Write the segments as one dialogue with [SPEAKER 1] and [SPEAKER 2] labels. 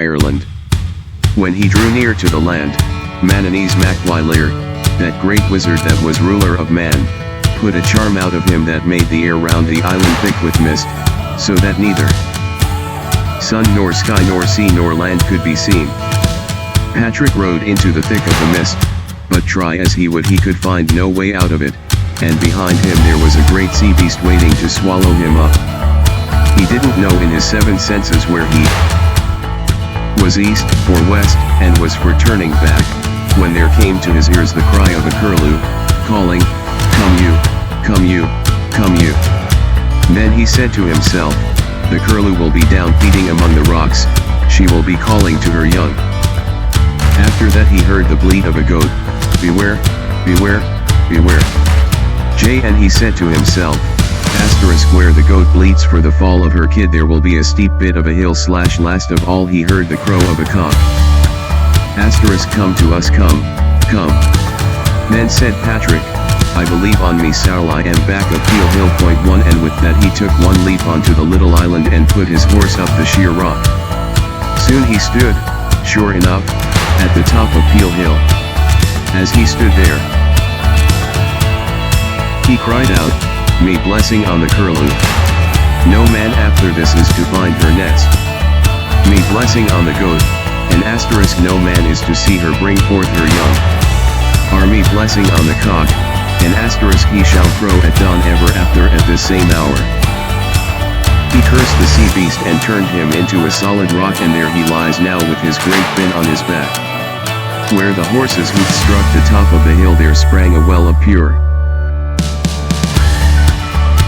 [SPEAKER 1] Ireland. When he drew near to the land, Manannís mac Mhaile, that great wizard that was ruler of man, put a charm out of him that made the air round the island thick with mist, so that neither sun nor sky nor sea nor land could be seen. Patrick rode into the thick of the mist, but try as he would he could find no way out of it, and behind him there was a great sea beast waiting to swallow him up. He didn't know in his seven senses where he was east or west, and was for turning back, when there came to his ears the cry of a curlew, calling, "Come you, come you, come you." Then he said to himself, "The curlew will be down feeding among the rocks, she will be calling to her young." After that he heard the bleat of a goat, "Beware, beware, beware." And he said to himself, where the goat bleats for the fall of her kid there will be a steep bit of a hill / last of all he heard the crow of a cock. Come to us, come, come. Then said Patrick, "I believe on me sowl I am back of Peel Hill. .1 And with that he took one leap onto the little island and put his horse up the sheer rock. Soon he stood, sure enough, at the top of Peel Hill. As he stood there, he cried out, "Me blessing on the curlew. No man after this is to find her nest. Me blessing on the goat, and no man is to see her bring forth her young. Are me blessing on the cock, and he shall crow at dawn ever after at this same hour." He cursed the sea beast and turned him into a solid rock, and there he lies now with his great fin on his back. Where the horse's hoofs struck the top of the hill there sprang a well of pure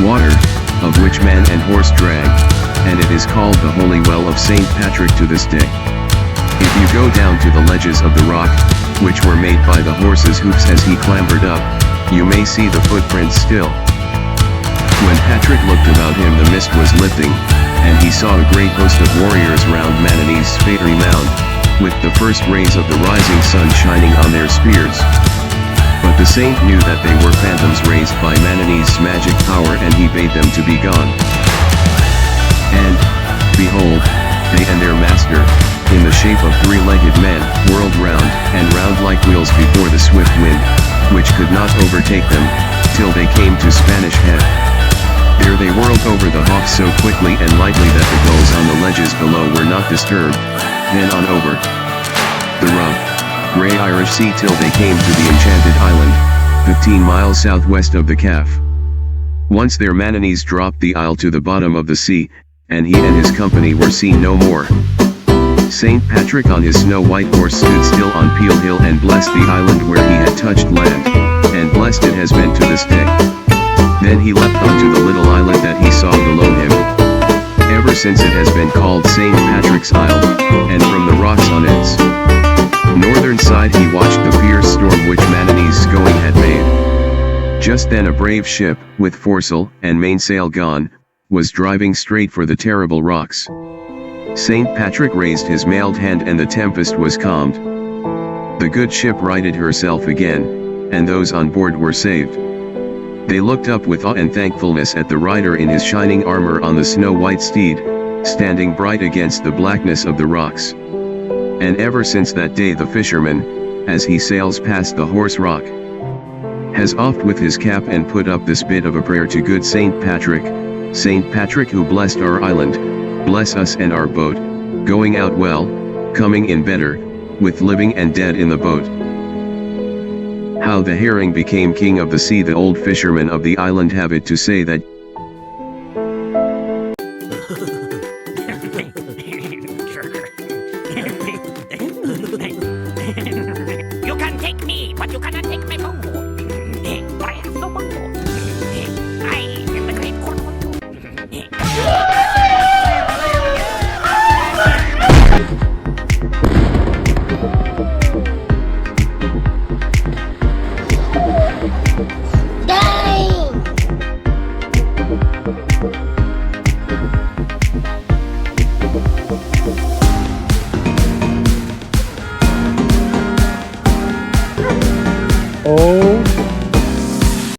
[SPEAKER 1] water, of which man and horse drank, and it is called the Holy Well of St. Patrick to this day. If you go down to the ledges of the rock, which were made by the horse's hoofs as he clambered up, you may see the footprints still. When Patrick looked about him the mist was lifting, and he saw a great host of warriors round Manannís fairy mound, with the first rays of the rising sun shining on their spears. But the saint knew that they were phantoms raised by Manannís' magic power, and he bade them to be gone. And, behold, they and their master, in the shape of three-legged men, whirled round and round like wheels before the swift wind, which could not overtake them, till they came to Spanish Head. There they whirled over the hawks so quickly and lightly that the gulls on the ledges below were not disturbed, then on over the rough, grey Irish Sea till they came to the enchanted island, 15 miles southwest of the Calf. Once there Manannís dropped the isle to the bottom of the sea, and he and his company were seen no more. St. Patrick on his snow-white horse stood still on Peel Hill and blessed the island where he had touched land, and blessed it has been to this day. Then he leapt onto the little island that he saw below him. Ever since it has been called St. Patrick's Isle, and from the rocks on its northern side he watched the fierce storm which Manannís' going had made. Just then a brave ship, with foresail and mainsail gone, was driving straight for the terrible rocks. St. Patrick raised his mailed hand and the tempest was calmed. The good ship righted herself again, and those on board were saved. They looked up with awe and thankfulness at the rider in his shining armor on the snow-white steed, standing bright against the blackness of the rocks. And ever since that day the fisherman, as he sails past the Horse Rock, has oft with his cap and put up this bit of a prayer to good St. Patrick, St. Patrick who blessed our island, bless us and our boat, going out well, coming in better, with living and dead in the boat. How the herring became king of the sea. The old fishermen of the island have it to say that